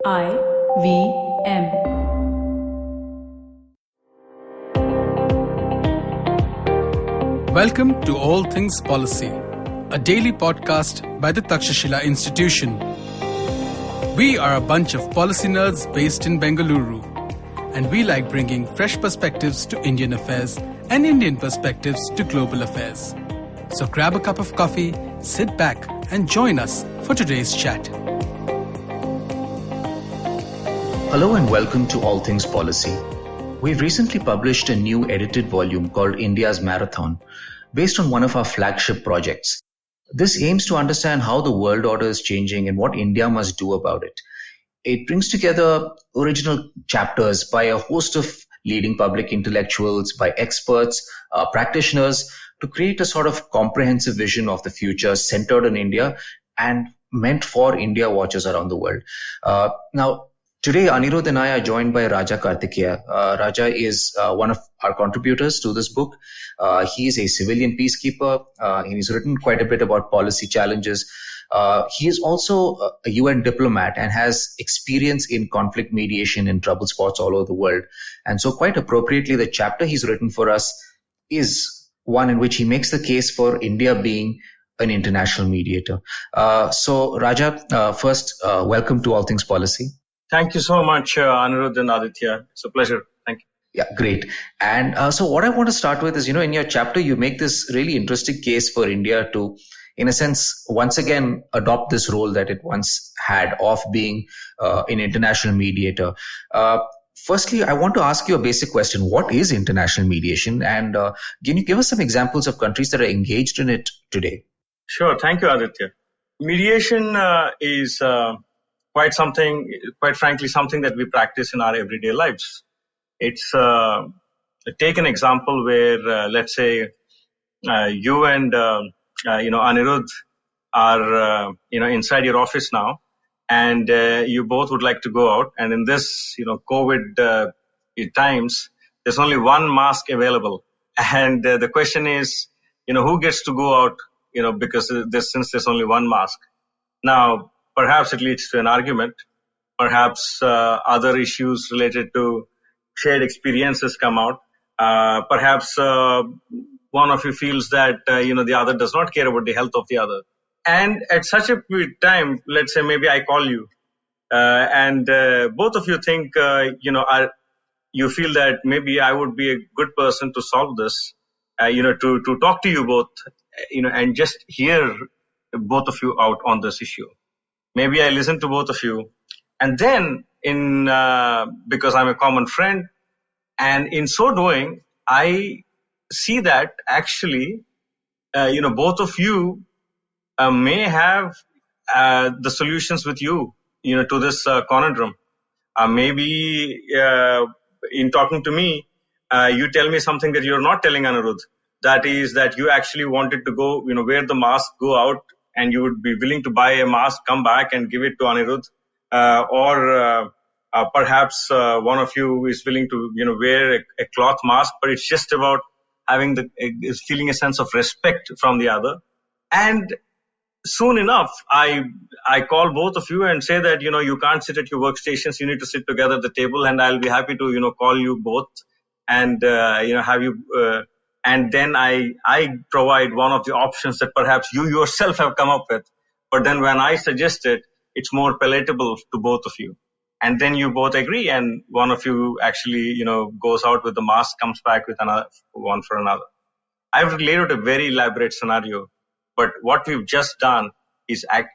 IVM. Welcome to All Things Policy, a daily podcast by the Takshashila Institution. We are a bunch of policy nerds based in Bengaluru, and we like bringing fresh perspectives to Indian affairs and Indian perspectives to global affairs. So grab a cup of coffee, sit back, and join us for today's chat. Hello and welcome to All Things Policy. We've recently published a new edited volume called India's Marathon, based on one of our flagship projects. This aims to understand how the world order is changing and what India must do about it. It brings together original chapters by a host of leading public intellectuals, by experts, practitioners, to create a sort of comprehensive vision of the future centered on India and meant for India watchers around the world. Now, today, Anirudh and I are joined by Raja Karthikeya. Raja is one of our contributors to this book. He is a civilian peacekeeper. He's written quite a bit about policy challenges. He is also a UN diplomat and has experience in conflict mediation in trouble spots all over the world. And so quite appropriately, the chapter he's written for us is one in which he makes the case for India being an international mediator. So Raja, first, welcome to All Things Policy. Thank you so much, Anirudh and Aditya. It's a pleasure. Thank you. Yeah, great. And so what I want to start with is, in your chapter, you make this really interesting case for India to, in a sense, once again, adopt this role that it once had of being an international mediator. Firstly, I want to ask you a basic question. What is international mediation? And can you give us some examples of countries that are engaged in it today? Sure. Thank you, Aditya. Mediation is quite frankly, something that we practice in our everyday lives. It's take an example where, let's say, you and Anirudh are inside your office now, and you both would like to go out. And in this COVID times, there's only one mask available, and the question is, who gets to go out? Because since there's only one mask. Now, perhaps it leads to an argument. Perhaps other issues related to shared experiences come out. Perhaps one of you feels that the other does not care about the health of the other. And at such a time, let's say maybe I call you, and both of you think you feel that maybe I would be a good person to solve this. To talk to you both, and just hear both of you out on this issue. Maybe I listen to both of you, and then because I'm a common friend, and in so doing, I see that actually, both of you may have the solutions with you, to this conundrum. Maybe in talking to me, you tell me something that you're not telling Anirudh. That is that you actually wanted to go, wear the mask, go out, and you would be willing to buy a mask, come back and give it to Anirudh. Or perhaps one of you is willing to, wear a cloth mask, but it's just about having feeling a sense of respect from the other. And soon enough, I call both of you and say that, you can't sit at your workstations. You need to sit together at the table, and I'll be happy to, call you both and, have you, and then I provide one of the options that perhaps you yourself have come up with. But then when I suggest it, it's more palatable to both of you. And then you both agree, and one of you actually, goes out with the mask, comes back with another one for another. I've laid out a very elaborate scenario, but what we've just done is a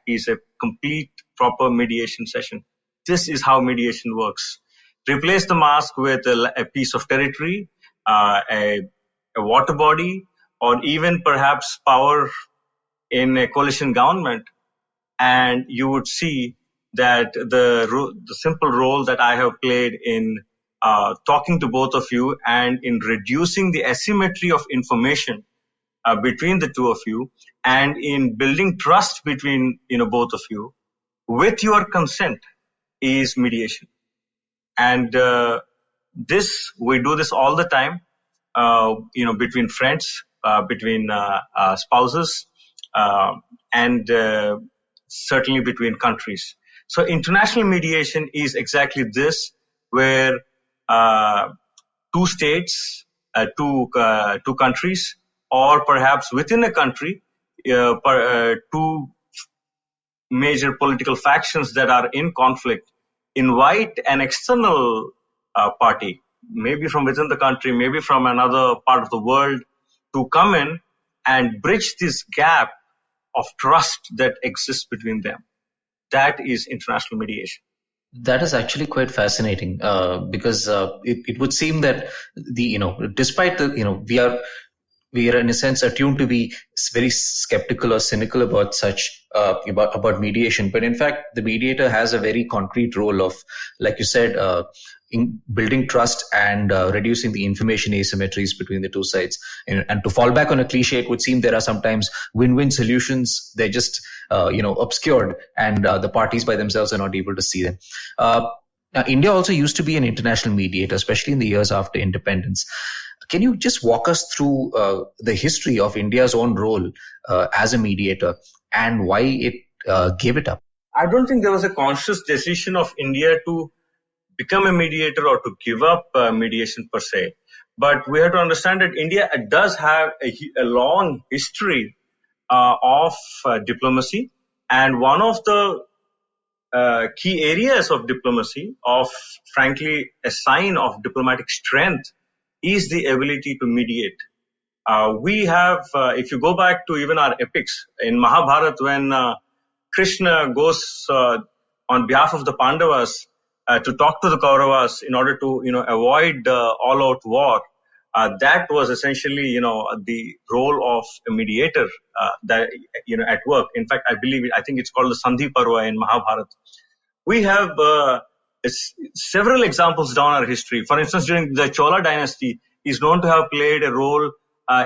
complete proper mediation session. This is how mediation works. Replace the mask with a piece of territory, a water body, or even perhaps power in a coalition government, and you would see that the simple role that I have played in talking to both of you and in reducing the asymmetry of information between the two of you, and in building trust between both of you with your consent is mediation. And we do this all the time. Between friends, between spouses, and certainly between countries. So international mediation is exactly this, where two states, two countries, or perhaps within a country, two major political factions that are in conflict invite an external party, maybe from within the country, maybe from another part of the world, to come in and bridge this gap of trust that exists between them. That is international mediation. That is actually quite fascinating because it would seem that despite we are in a sense attuned to be very skeptical or cynical about such about mediation, but in fact the mediator has a very concrete role of, like you said, in building trust and reducing the information asymmetries between the two sides. And to fall back on a cliche, it would seem there are sometimes win-win solutions. They're just obscured, and the parties by themselves are not able to see them. Now, India also used to be an international mediator, especially in the years after independence. Can you just walk us through the history of India's own role as a mediator and why it gave it up? I don't think there was a conscious decision of India to become a mediator or to give up mediation per se. But we have to understand that India does have a long history of diplomacy. And one of the key areas of diplomacy, of frankly a sign of diplomatic strength, is the ability to mediate. We have, if you go back to even our epics, in Mahabharata, when Krishna goes on behalf of the Pandavas to talk to the Kauravas in order to, avoid all-out war, that was essentially, the role of a mediator that, at work. In fact, I think it's called the Sandhi Parva in Mahabharata. We have several examples down our history. For instance, during the Chola dynasty, is known to have played a role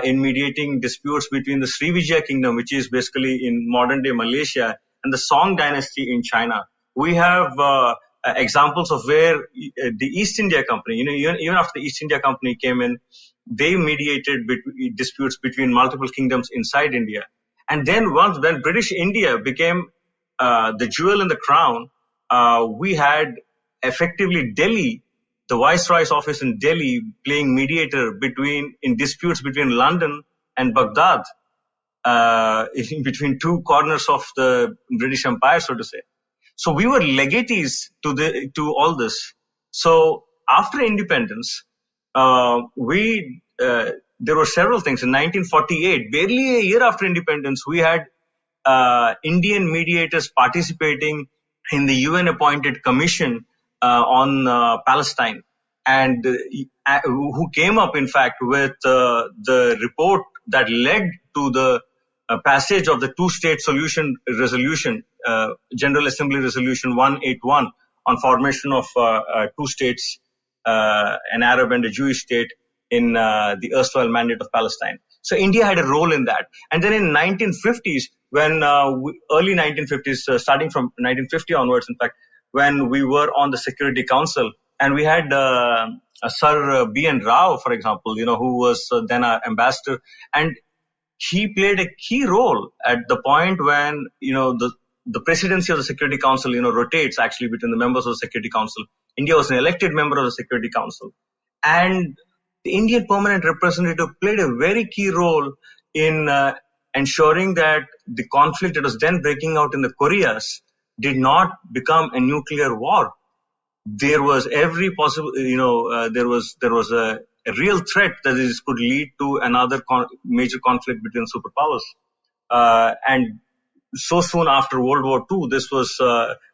in mediating disputes between the Srivijaya kingdom, which is basically in modern-day Malaysia, and the Song dynasty in China. We have examples of where the East India Company, even after the East India Company came in, they mediated disputes between multiple kingdoms inside India. And then when British India became the jewel in the crown, we had effectively Delhi, the Viceroy's office in Delhi, playing mediator in disputes between London and Baghdad, in between two corners of the British Empire, so to say. So we were legatees to all this. So after independence, there were several things. In 1948, barely a year after independence, we had Indian mediators participating in the UN-appointed commission on Palestine, and who came up, in fact, with the report that led to the passage of the two-state solution resolution, General Assembly Resolution 181, on formation of two states, an Arab and a Jewish state, in the erstwhile Mandate of Palestine. So India had a role in that. And then in 1950s, when early 1950s, starting from 1950 onwards, in fact, when we were on the Security Council, and we had Sir B.N. Rao, for example, who was then our ambassador, and he played a key role at the point when, the presidency of the Security Council, rotates actually between the members of the Security Council. India was an elected member of the Security Council. And the Indian permanent representative played a very key role in ensuring that the conflict that was then breaking out in the Koreas did not become a nuclear war. There was every possible, there was a real threat that this could lead to another major conflict between superpowers. And so soon after World War II, this was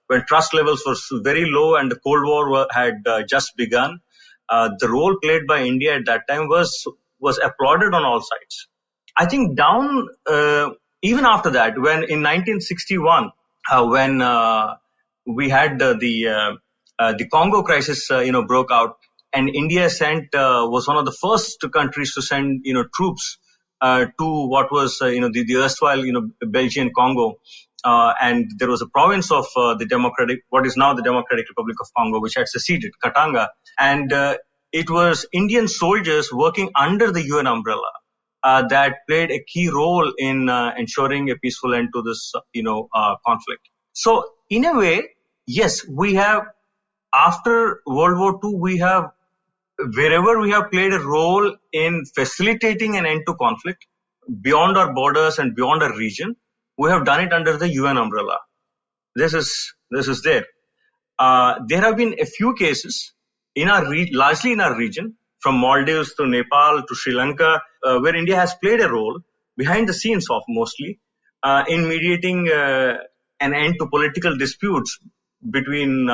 when trust levels were very low and the Cold War had just begun. The role played by India at that time was applauded on all sides. I think even after that, when in 1961, when we had the Congo crisis, broke out, and India was one of the first countries to send, troops to what was, the erstwhile, Belgian Congo. And there was a province of what is now the Democratic Republic of Congo, which had seceded, Katanga. And it was Indian soldiers working under the UN umbrella that played a key role in ensuring a peaceful end to this, conflict. So in a way, yes, we have, after World War II, wherever we have played a role in facilitating an end to conflict beyond our borders and beyond our region, we have done it under the UN umbrella. This is there. There have been a few cases largely in our region, from Maldives to Nepal to Sri Lanka, where India has played a role behind the scenes of mostly in mediating an end to political disputes between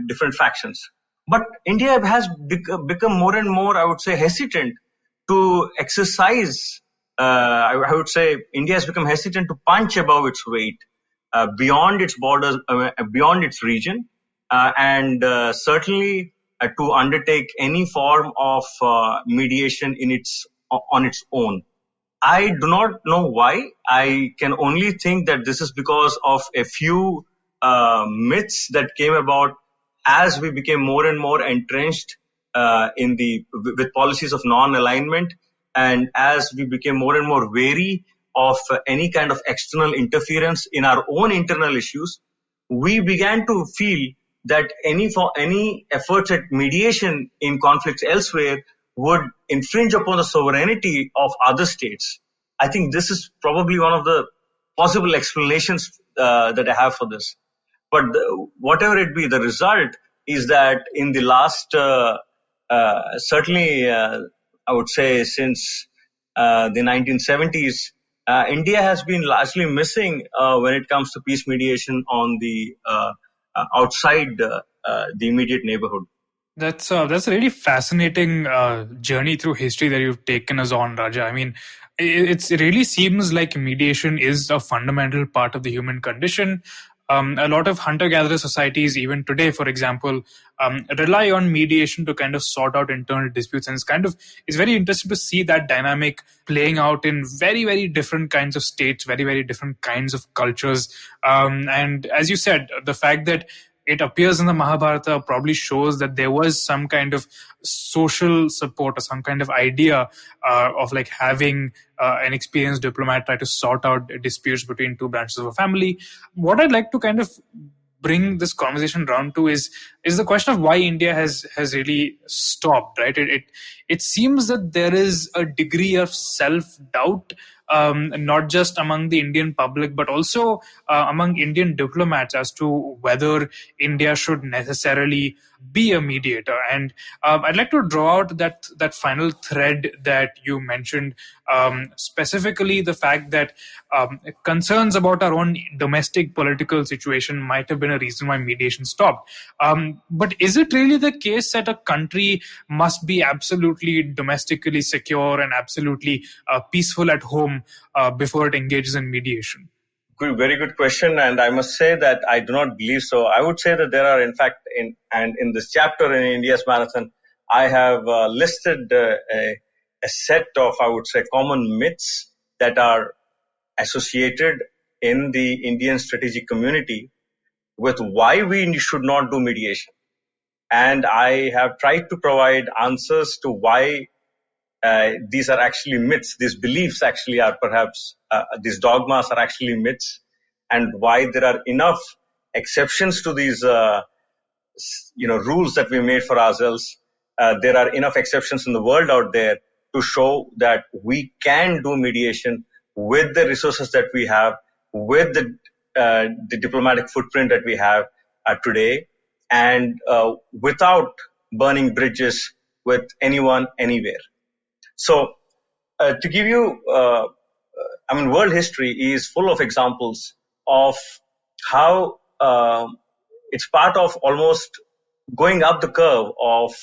different factions. But India has become more and more, I would say, hesitant to exercise. I would say India has become hesitant to punch above its weight beyond its borders, beyond its region, and certainly to undertake any form of mediation on its own. I do not know why. I can only think that this is because of a few myths that came about as we became more and more entrenched with policies of non-alignment, and as we became more and more wary of any kind of external interference in our own internal issues, we began to feel that any efforts at mediation in conflicts elsewhere would infringe upon the sovereignty of other states. I think this is probably one of the possible explanations that I have for this. But whatever it be, the result is that in the last, certainly, I would say since the 1970s, India has been largely missing when it comes to peace mediation on the outside the immediate neighborhood. That's a really fascinating journey through history that you've taken us on, Raja. I mean, it really seems like mediation is a fundamental part of the human condition. A lot of hunter-gatherer societies, even today, for example, rely on mediation to kind of sort out internal disputes. And it's very interesting to see that dynamic playing out in very, very different kinds of states, very, very different kinds of cultures. And as you said, the fact that it appears in the Mahabharata probably shows that there was some kind of social support or some kind of idea of like having an experienced diplomat try to sort out disputes between two branches of a family. What I'd like to kind of bring this conversation round to is the question of why India has really stopped, right? It seems that there is a degree of self-doubt, not just among the Indian public, but also among Indian diplomats as to whether India should necessarily be a mediator. And I'd like to draw out that final thread that you mentioned, specifically the fact that concerns about our own domestic political situation might have been a reason why mediation stopped. But is it really the case that a country must be absolutely domestically secure and absolutely peaceful at home before it engages in mediation? Very good question, and I must say that I do not believe so. I would say that there are, in fact, in this chapter in India's Marathon, I have listed a set of, I would say, common myths that are associated in the Indian strategic community with why we should not do mediation. And I have tried to provide answers to why these are actually myths. These beliefs actually are perhaps, these dogmas are actually myths, and why there are enough exceptions to these, rules that we made for ourselves. There are enough exceptions in the world out there to show that we can do mediation with the resources that we have, with the diplomatic footprint that we have today, and without burning bridges with anyone, anywhere. So, to give you, world history is full of examples of how it's part of almost going up the curve of,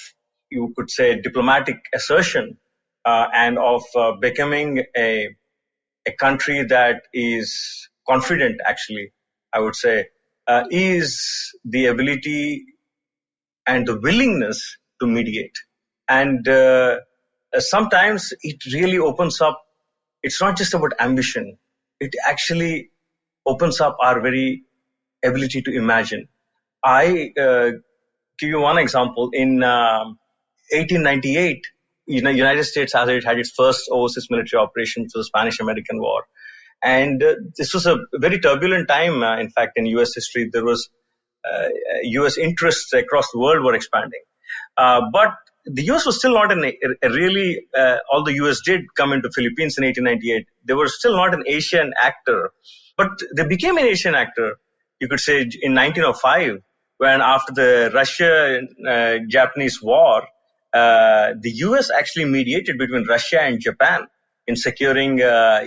you could say, diplomatic assertion and of becoming a country that is confident, actually, I would say, is the ability and the willingness to mediate. And sometimes it really opens up, it's not just about ambition, it actually opens up our very ability to imagine. I give you one example. In 1898, United States had its first overseas military operation for the Spanish-American War. And this was a very turbulent time, in fact, in U.S. history. There was U.S. interests across the world were expanding. But the U.S. was still not all the U.S. did come into Philippines in 1898. They were still not an Asian actor, but they became an Asian actor, you could say, in 1905, when after the Russia-Japanese War, the U.S. actually mediated between Russia and Japan in securing, a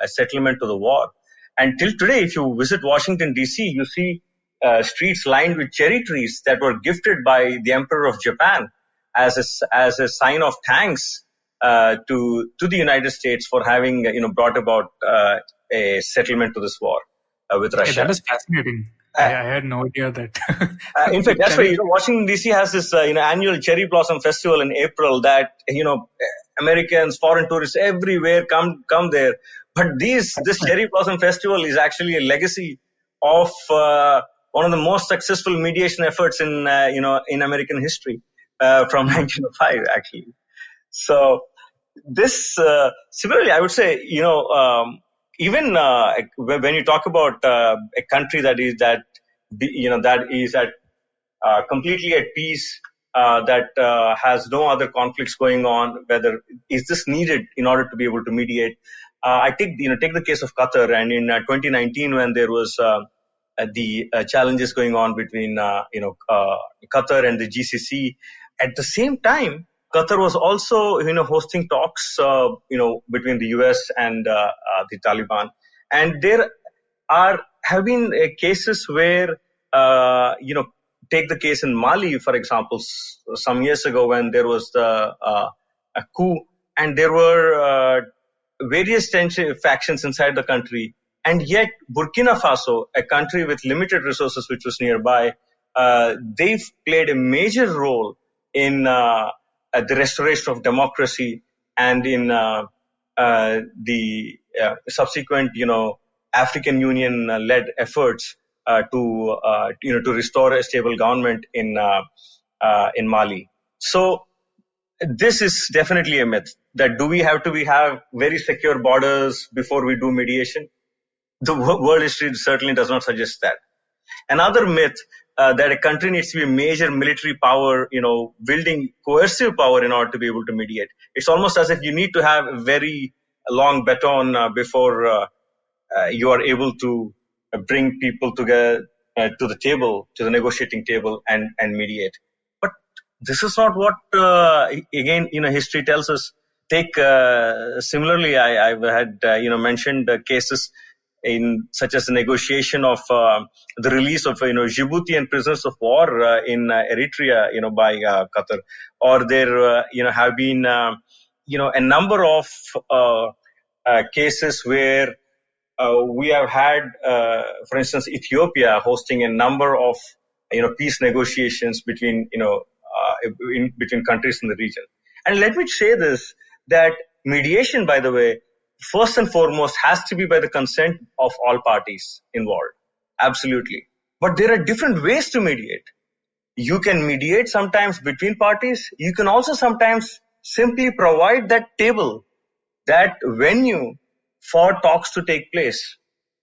settlement to the war. And till today, if you visit Washington, D.C., you see streets lined with cherry trees that were gifted by the Emperor of Japan as a sign of thanks to the United States for having brought about a settlement to this war with Russia. That is fascinating. I had no idea that. In fact, that's why Washington D.C. has this annual cherry blossom festival in April that Americans, foreign tourists everywhere come there. But this cherry blossom festival is actually a legacy of one of the most successful mediation efforts in American history from 1905, actually. So this similarly, I would say, even when you talk about a country that is completely at peace, that has no other conflicts going on, whether is this needed in order to be able to mediate? I take the case of Qatar, and in 2019 when there was the challenges going on between Qatar and the GCC, at the same time Qatar was also hosting talks between the US and the Taliban, and there have been cases where take the case in Mali, for example, some years ago when there was a coup, and there were various factions inside the country, and yet Burkina Faso, a country with limited resources which was nearby, they've played a major role in the restoration of democracy and in the subsequent African Union led efforts to restore a stable government in Mali. So this is definitely a myth that do we have to have very secure borders before we do mediation? The world history certainly does not suggest that. Another myth that a country needs to be a major military power, building coercive power in order to be able to mediate. It's almost as if you need to have a very long baton before you are able to bring people together to the table, to the negotiating table, and mediate. But this is not what again history tells us. Take similarly, I've had mentioned cases in such as the negotiation of the release of Djiboutian prisoners of war in Eritrea by Qatar, or there have been a number of cases where we have had, for instance, Ethiopia hosting a number of peace negotiations between between countries in the region. And let me say this, that mediation, by the way, first and foremost has to be by the consent of all parties involved. Absolutely. But there are different ways to mediate. You can mediate sometimes between parties. You can also sometimes simply provide that table, that venue for talks to take place.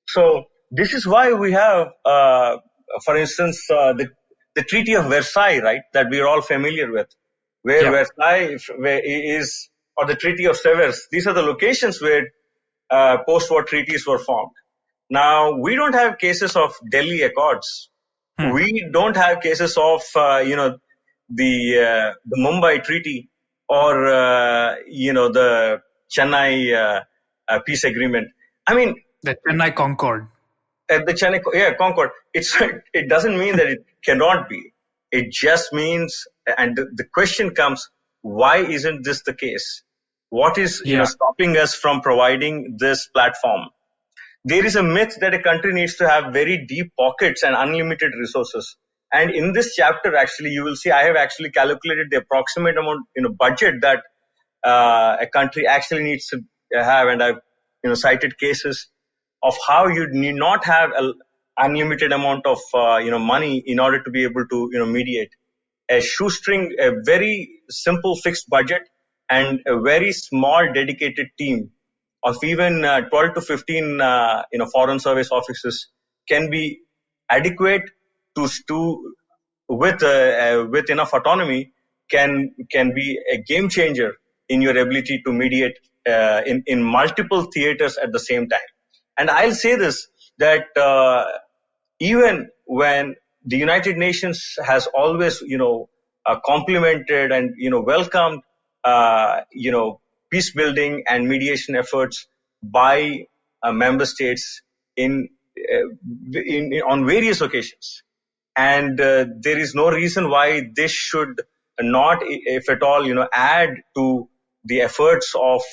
So this is why we have, for instance, the Treaty of Versailles, right, that we are all familiar with, where Versailles is, or the Treaty of Sevres. These are the locations where post-war treaties were formed. Now, we don't have cases of Delhi Accords. We don't have cases of, the Mumbai Treaty or, the Chennai peace agreement. I mean, the Chennai Concord. The Chennai, Concord. It doesn't mean that it cannot be. It just means, and the question comes, why isn't this the case? What is stopping us from providing this platform? There is a myth that a country needs to have very deep pockets and unlimited resources. And in this chapter, actually, you will see I have actually calculated the approximate amount, budget that a country actually needs to have, and I've cited cases of how you need not have an unlimited amount of money in order to be able to mediate. A shoestring, a very simple fixed budget, and a very small dedicated team of even 12 to 15 foreign service officers can be adequate with enough autonomy can be a game changer in your ability to mediate in multiple theaters at the same time. And I'll say this, that even when the United Nations has always, complimented and, welcomed, peace building and mediation efforts by member states on various occasions. And there is no reason why this should not, if at all, add to the efforts of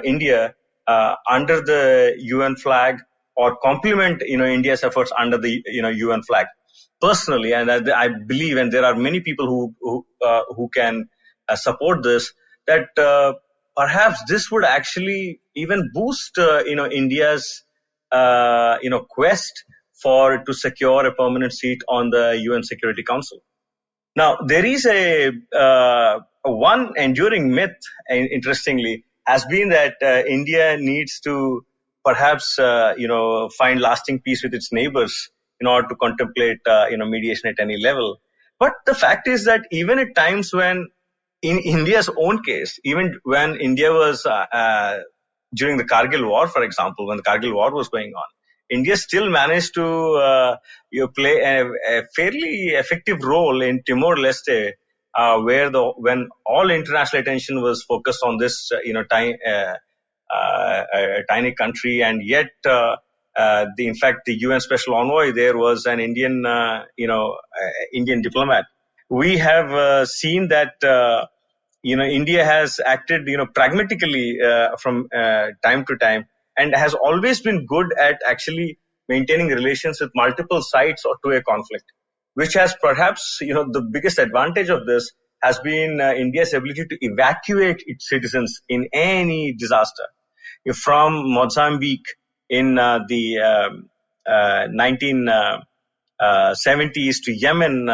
India under the UN flag, or complement, India's efforts under the, UN flag. Personally, and I believe, and there are many people who can support this, that perhaps this would actually even boost, India's, quest to secure a permanent seat on the UN Security Council. Now, there is a one enduring myth, interestingly, has been that India needs to perhaps, find lasting peace with its neighbors in order to contemplate, mediation at any level. But the fact is that even at times when, in India's own case, even when India was during the Kargil War, for example, when the Kargil War was going on, India still managed to play a fairly effective role in Timor-Leste, where when all international attention was focused on this, tiny country, and yet, in fact, the UN Special Envoy there was an Indian, Indian diplomat. We have seen that, India has acted, pragmatically from time to time, and has always been good at actually maintaining relations with multiple sides or to a conflict, which has perhaps, the biggest advantage of this has been India's ability to evacuate its citizens in any disaster. From Mozambique in the 1970s to Yemen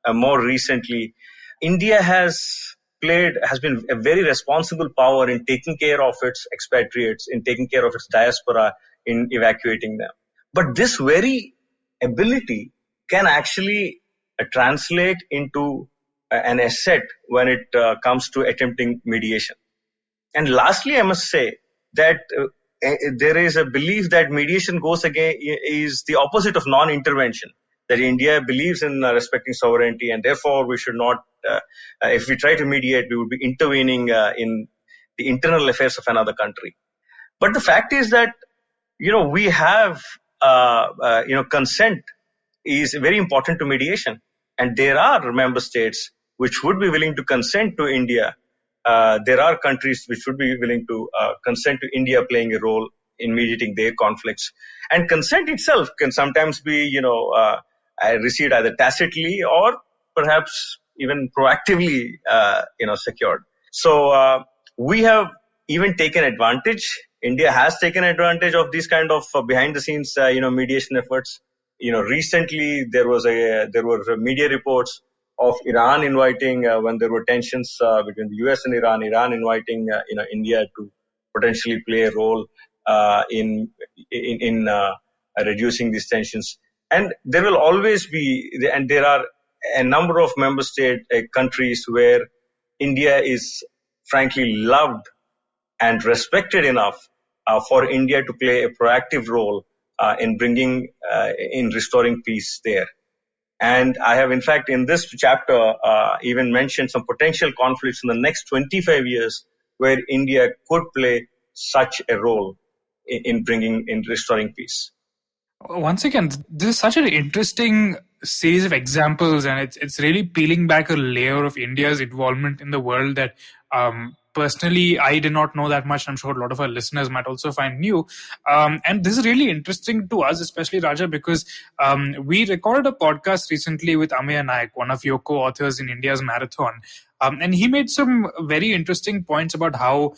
more recently, India has been a very responsible power in taking care of its expatriates, in taking care of its diaspora, in evacuating them. But this very ability can actually translate into an asset when it comes to attempting mediation. And lastly, I must say that there is a belief that mediation is the opposite of non-intervention, that India believes in respecting sovereignty, and therefore we should not, if we try to mediate, we would be intervening in the internal affairs of another country. But the fact is that, we have, consent is very important to mediation. And there are member states which would be willing to consent to India. There are countries which would be willing to consent to India playing a role in mediating their conflicts. And consent itself can sometimes be, received either tacitly or perhaps even proactively, secured. So we have even taken advantage. India has taken advantage of these kind of behind-the-scenes, mediation efforts. Recently there were media reports of Iran inviting, when there were tensions between the US and Iran inviting, India to potentially play a role in reducing these tensions. And there will always be, and there are a number of member state countries where India is frankly loved and respected enough for India to play a proactive role in restoring peace there. And I have, in fact, in this chapter, even mentioned some potential conflicts in the next 25 years where India could play such a role in restoring peace. Once again, this is such an interesting series of examples, and it's really peeling back a layer of India's involvement in the world that personally I did not know that much. I'm sure a lot of our listeners might also find new. And this is really interesting to us, especially Raja, because we recorded a podcast recently with Ameya Naik, one of your co-authors in India's Marathon. And he made some very interesting points about how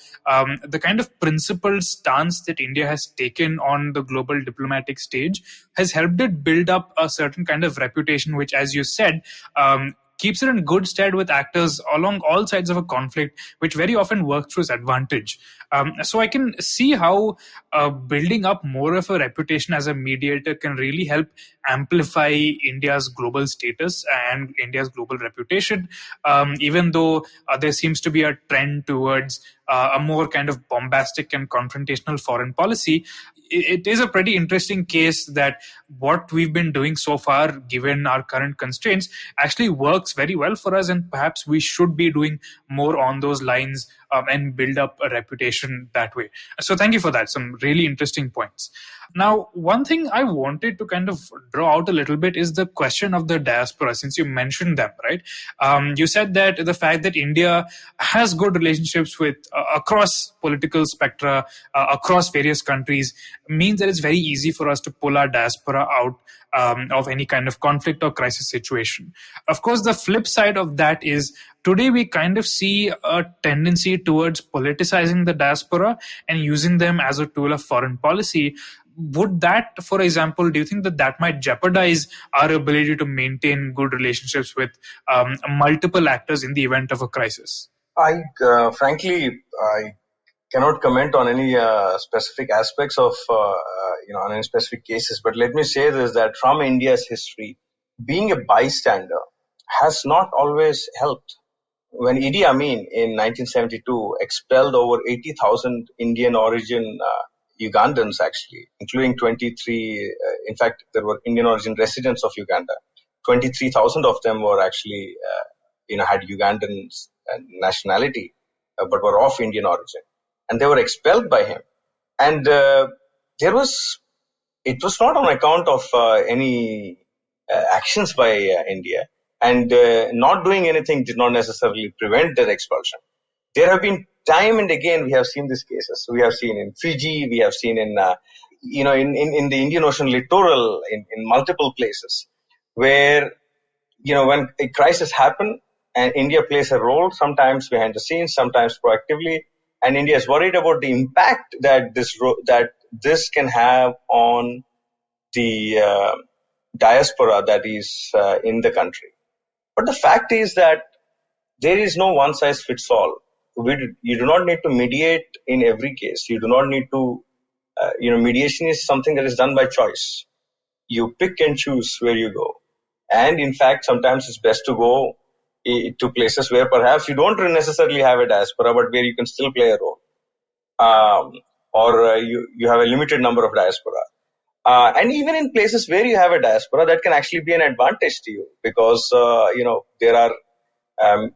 the kind of principled stance that India has taken on the global diplomatic stage has helped it build up a certain kind of reputation, which, as you said, keeps it in good stead with actors along all sides of a conflict, which very often work to its advantage. So I can see how building up more of a reputation as a mediator can really help amplify India's global status and India's global reputation, even though there seems to be a trend towards a more kind of bombastic and confrontational foreign policy. It is a pretty interesting case that what we've been doing so far, given our current constraints, actually works very well for us, and perhaps we should be doing more on those lines and build up a reputation that way. So thank you for that. Some really interesting points. Now, one thing I wanted to kind of draw out a little bit is the question of the diaspora, since you mentioned them, right? You said that the fact that India has good relationships with across political spectra, across various countries, means that it's very easy for us to pull our diaspora out of any kind of conflict or crisis situation. Of course, the flip side of that is today we kind of see a tendency towards politicizing the diaspora and using them as a tool of foreign policy. Would that, for example, do you think that that might jeopardize our ability to maintain good relationships with multiple actors in the event of a crisis? Frankly, I cannot comment on any specific aspects of, on any specific cases. But let me say this, that from India's history, being a bystander has not always helped. When Idi Amin in 1972 expelled over 80,000 Indian origin Ugandans, actually, including 23, in fact, there were Indian origin residents of Uganda. 23,000 of them were actually, had Ugandan nationality, but were of Indian origin. And they were expelled by him. And it was not on account of any actions by India. And not doing anything did not necessarily prevent their expulsion. There have been time and again, we have seen these cases. We have seen in Fiji, we have seen in the Indian Ocean littoral, in multiple places, where, when a crisis happens and India plays a role, sometimes behind the scenes, sometimes proactively, and India is worried about the impact that this can have on the diaspora that is in the country. But the fact is that there is no one size fits all. You do not need to mediate in every case. You do not need to, mediation is something that is done by choice. You pick and choose where you go. And in fact, sometimes it's best to go to places where perhaps you don't necessarily have a diaspora, but where you can still play a role. Or you have a limited number of diaspora. And even in places where you have a diaspora, that can actually be an advantage to you, because, there are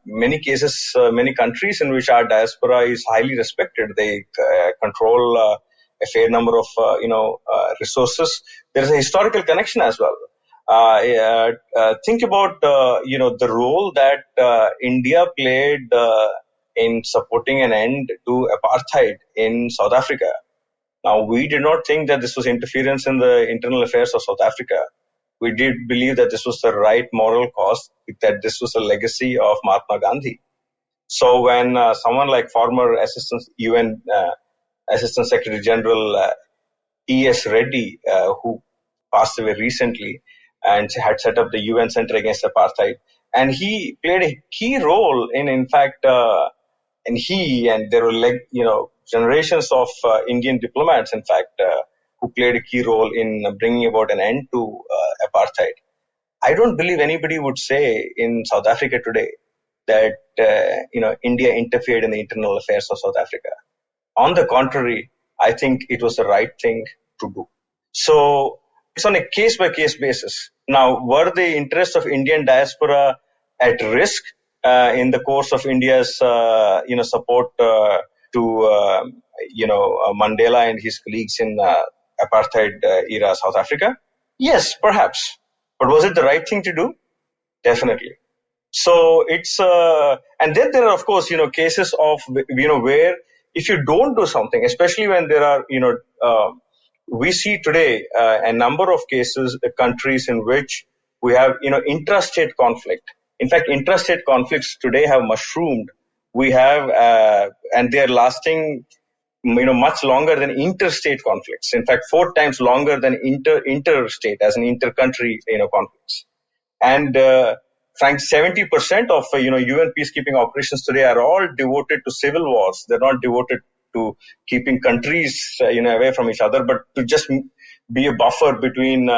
many cases, many countries in which our diaspora is highly respected. They control a fair number of, resources. There is a historical connection as well. Think about, the role that India played in supporting an end to apartheid in South Africa. Now, we did not think that this was interference in the internal affairs of South Africa. We did believe that this was the right moral cause, that this was a legacy of Mahatma Gandhi. So when someone like former UN Assistant Secretary General E.S. Reddy, who passed away recently and had set up the UN Center Against Apartheid, and he played a key role in fact, and there were generations of Indian diplomats, in fact, who played a key role in bringing about an end to apartheid. I don't believe anybody would say in South Africa today that India interfered in the internal affairs of South Africa. On the contrary, I think it was the right thing to do. So it's on a case-by-case basis. Now, were the interests of Indian diaspora at risk in the course of India's support to Mandela and his colleagues in apartheid era South Africa? Yes, perhaps. But was it the right thing to do? Definitely. So it's and then there are, of course, cases of where if you don't do something, especially when there are we see today a number of cases, countries in which we have intrastate conflict. In fact, intrastate conflicts today have mushroomed. We have and they are lasting much longer than interstate conflicts. In fact, 4 times longer than interstate, as an inter-country conflicts. And Frank, 70% of UN peacekeeping operations today are all devoted to civil wars. They're not devoted to keeping countries away from each other, but to just be a buffer between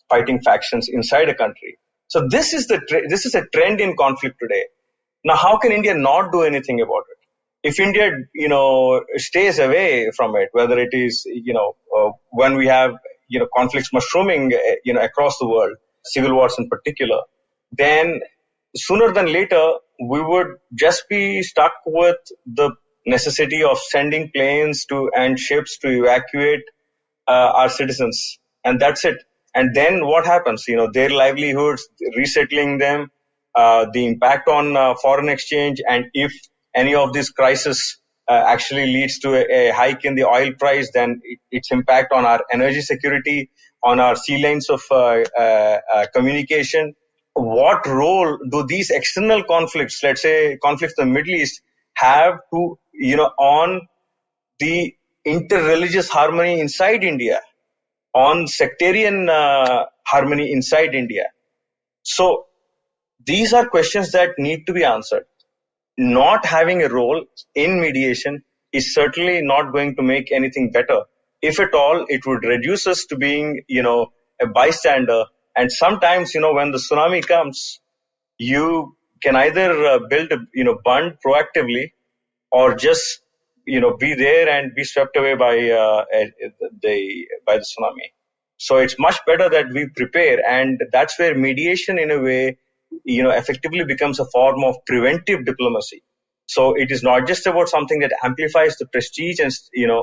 fighting factions inside a country. So this is a trend in conflict today. Now, how can India not do anything about it? If India, stays away from it, whether it is, when we have, conflicts mushrooming, across the world, civil wars in particular, then sooner than later, we would just be stuck with the necessity of sending planes and ships to evacuate our citizens, and that's it. And then what happens? Their livelihoods, resettling them, the impact on foreign exchange, and if any of this crisis actually leads to a hike in the oil price, then its impact on our energy security, on our sea lanes of communication. What role do these external conflicts, let's say conflicts in the Middle East, have to, on the inter-religious harmony inside India, on sectarian harmony inside India? So these are questions that need to be answered. Not having a role in mediation is certainly not going to make anything better. If at all, it would reduce us to being, a bystander. And sometimes, when the tsunami comes, you can either build a, bund proactively, or just, be there and be swept away by the tsunami. So it's much better that we prepare, and that's where mediation, in a way, effectively becomes a form of preventive diplomacy. So it is not just about something that amplifies the prestige and,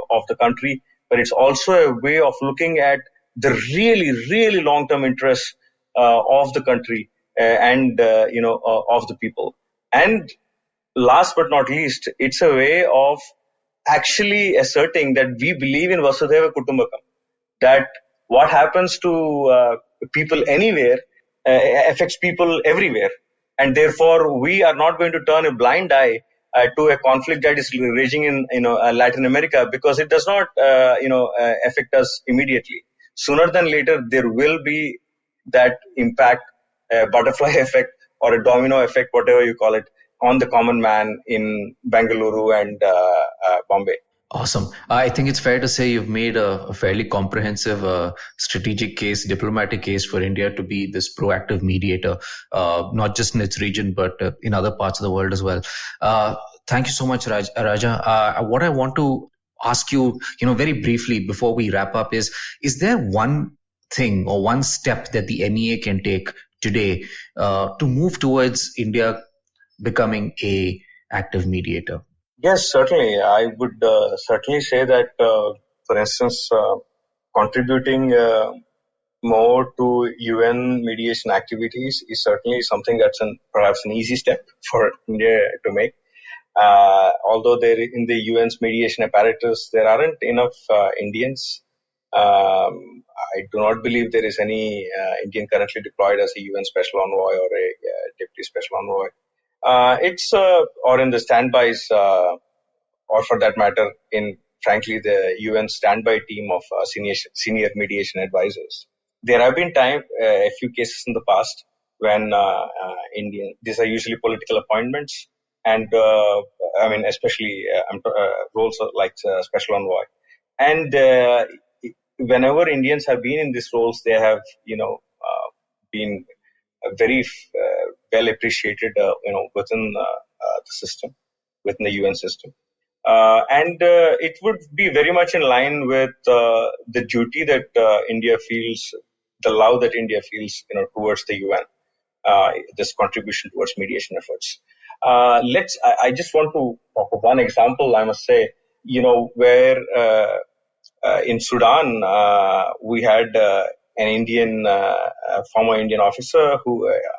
of the country, but it's also a way of looking at the really, really long-term interests of the country and of the people. And last but not least, it's a way of actually asserting that we believe in Vasudhaiva Kutumbakam, that what happens to people anywhere affects people everywhere. And therefore, we are not going to turn a blind eye to a conflict that is raging in Latin America, because it does not affect us immediately. Sooner than later, there will be that impact, butterfly effect or a domino effect, whatever you call it, on the common man in Bengaluru and Bombay. Awesome. I think it's fair to say you've made a fairly comprehensive strategic case, diplomatic case for India to be this proactive mediator, not just in its region, but in other parts of the world as well. Thank you so much, Raja. What I want to ask you, very briefly before we wrap up is there one thing or one step that the MEA can take today to move towards India becoming a active mediator? Yes, certainly. I would certainly say that, for instance, contributing more to UN mediation activities is certainly something that's perhaps an easy step for India to make. Although in the UN's mediation apparatus, there aren't enough Indians. I do not believe there is any Indian currently deployed as a UN special envoy or a deputy special envoy. Or in the standbys, or for that matter, in frankly the UN standby team of senior mediation advisors. There have been a few cases in the past when these are usually political appointments, and especially roles like special envoy. And whenever Indians have been in these roles, they have been very well appreciated, within the system, within the UN system. And it would be very much in line with the duty that India feels, the love that India feels, towards the UN, this contribution towards mediation efforts. I just want to talk of one example, I must say, where in Sudan, we had an Indian, former Indian officer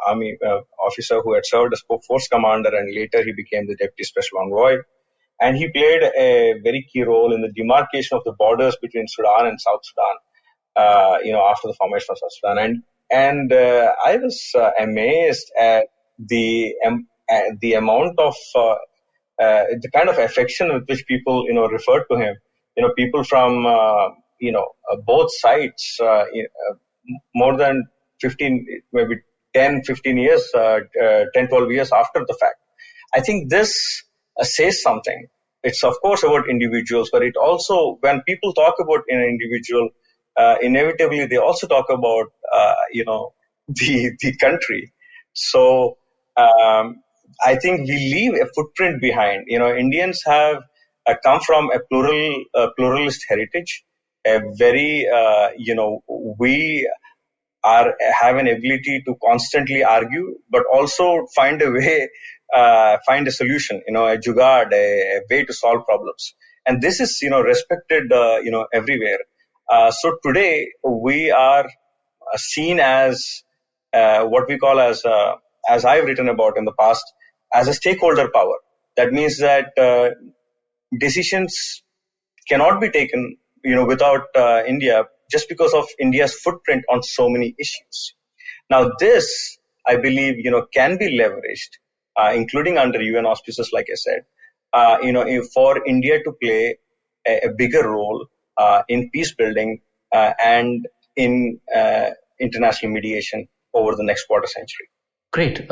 army officer who had served as force commander, and later he became the deputy special envoy. And he played a very key role in the demarcation of the borders between Sudan and South Sudan, after the formation of South Sudan. And I was amazed at the amount of the kind of affection with which people, referred to him. People from both sides, more than 15, maybe 10, 15 years, 10, 12 years after the fact. I think this says something. It's of course about individuals, but it also, when people talk about an individual, inevitably they also talk about, the country. So, I think we leave a footprint behind. Indians have come from a pluralist heritage, a very, we have an ability to constantly argue, but also find a way, find a solution, a jugaad, a way to solve problems. And this is, respected, everywhere. So today we are seen as what we call as I've written about in the past, as a stakeholder power. That means that decisions cannot be taken, without India, just because of India's footprint on so many issues. Now, this, I believe, can be leveraged, including under UN auspices, like I said, for India to play a bigger role in peace building and in international mediation over the next quarter century. Great.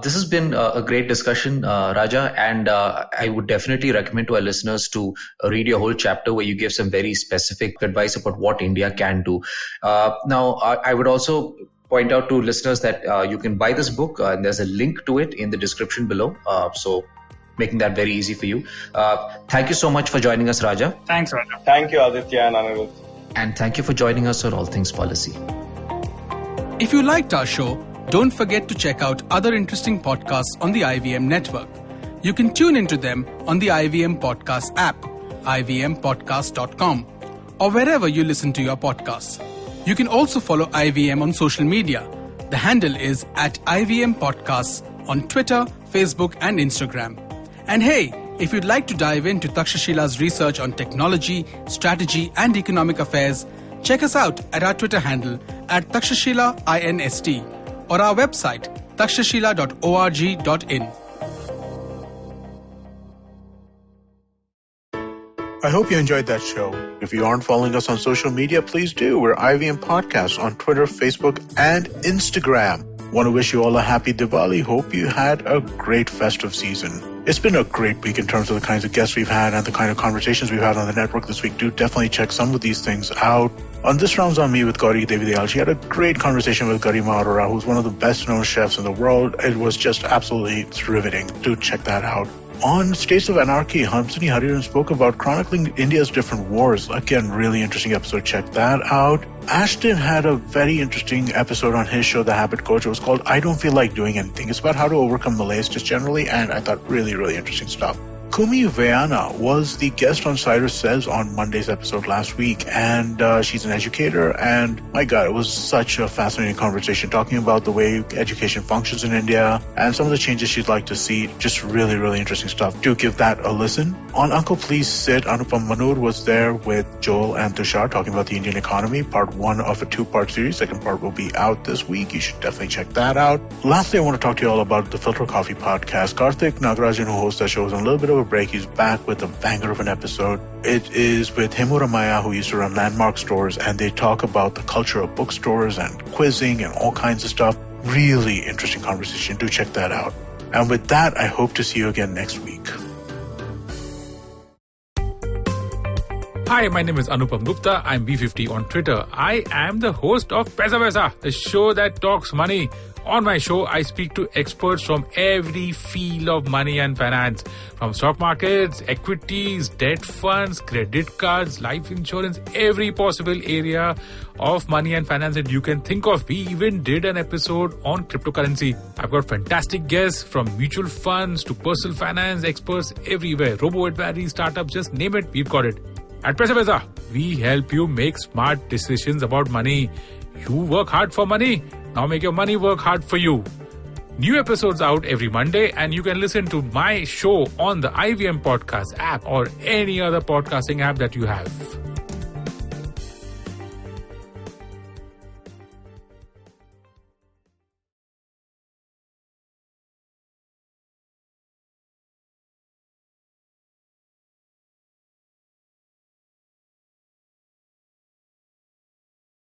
This has been a great discussion, Raja, and I would definitely recommend to our listeners to read your whole chapter where you give some very specific advice about what India can do. Now, I would also point out to listeners that you can buy this book, and there's a link to it in the description below. So making that very easy for you. Thank you so much for joining us, Raja. Thanks, Raja. Thank you, Aditya and Anirudh. And thank you for joining us on All Things Policy. If you liked our show, don't forget to check out other interesting podcasts on the IVM network. You can tune into them on the IVM Podcast app, ivmpodcast.com, or wherever you listen to your podcasts. You can also follow IVM on social media. The handle is @IVM Podcasts on Twitter, Facebook, and Instagram. And hey, if you'd like to dive into Takshashila's research on technology, strategy, and economic affairs, check us out at our Twitter handle @Takshashila INST or our website takshashila.org.in. I hope you enjoyed that show. If you aren't following us on social media, please do. We're IVM Podcasts on Twitter, Facebook, and Instagram. Want to wish you all a happy Diwali. Hope you had a great festive season. It's been a great week in terms of the kinds of guests we've had and the kind of conversations we've had on the network this week. Do definitely check some of these things out. On This Round's on Me with Gauri Devidayal, she had a great conversation with Garima Arora, who's one of the best-known chefs in the world. It was just absolutely riveting. Do check that out. On States of Anarchy, Hamsini Hariharan spoke about chronicling India's different wars. Again, really interesting episode. Check that out. Ashton had a very interesting episode on his show, The Habit Coach. It was called I Don't Feel Like Doing Anything. It's about how to overcome malaise just generally, and I thought really, really interesting stuff. Kumi Vayana was the guest on Cyrus Says on Monday's episode last week, and she's an educator, and my God, it was such a fascinating conversation talking about the way education functions in India and some of the changes she'd like to see. Just really, really interesting stuff. Do give that a listen. On Uncle Please Sit, Anupam Manur was there with Joel and Tushar talking about the Indian economy, part one of a two-part series. Second part will be out this week. You should definitely check that out. Lastly, I want to talk to you all about the Filter Coffee podcast. Karthik Nagarajan, who hosts that show, is on a little bit of a break. He's back with a banger of an episode. It is with Himura Maya, who used to run Landmark Stores, and they talk about the culture of bookstores and quizzing and all kinds of stuff. Really interesting conversation. Do check that out. And with that, I hope to see you again next week. Hi, my name is Anupam Gupta. I'm B50 on Twitter. I am the host of Paisa Vaisa, the show that talks money. On my show, I speak to experts from every field of money and finance, from stock markets, equities, debt funds, credit cards, life insurance, every possible area of money and finance that you can think of. We even did an episode on cryptocurrency. I've got fantastic guests from mutual funds to personal finance experts everywhere. Robo-advisory, startups, just name it, we've got it. At Paisa Vaisa, we help you make smart decisions about money. You work hard for money. Now make your money work hard for you. New episodes out every Monday, and you can listen to my show on the IVM Podcast app or any other podcasting app that you have.